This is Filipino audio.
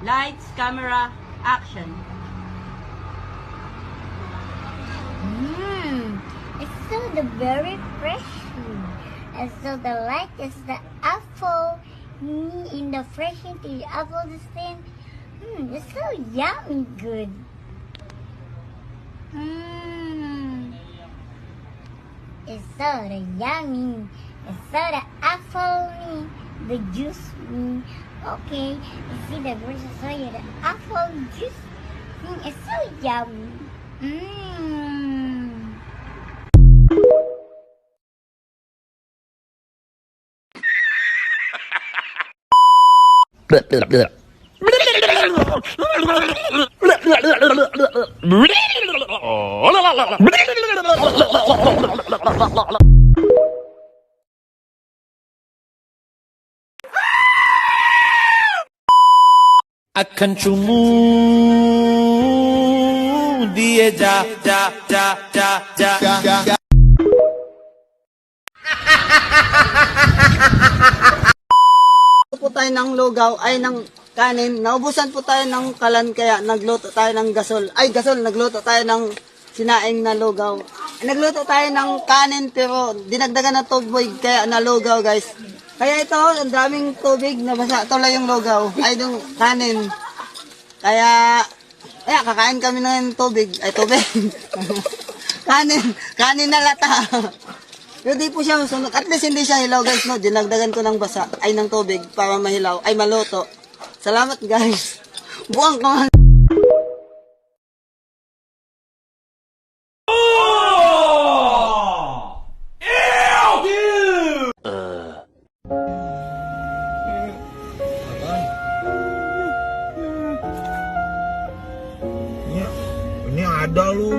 Lights, camera, action. It's so the very fresh. And so the light is the apple. In the fresh into the apple the same. It's so yummy good. It's so the yummy. It's so the apple the juice Okay, you see the version so yeah, the apple juice. It's so yummy. Akan cumu dia ja. Po tayo ng lugaw ay ng kanin. Naubusan po tayo ng kalan kaya nagluto tayo ng gasol. Nagluto tayo ng sinaing na lugaw. Nagluto tayo ng kanin pero dinagdagan na tubig kaya nalugaw guys. Kaya ito, ang daming tubig na basa tuloy yung lugaw. Yung kanin. Kaya kakain kami ng tubig. Tubig. kanin na lata. Pero di po siya sunog. At least hindi siya hilaw guys, no? Dinagdagan ko ng basa, ng tubig para mahilaw, maluto. Salamat guys. Buwang ko. Ini ada lu.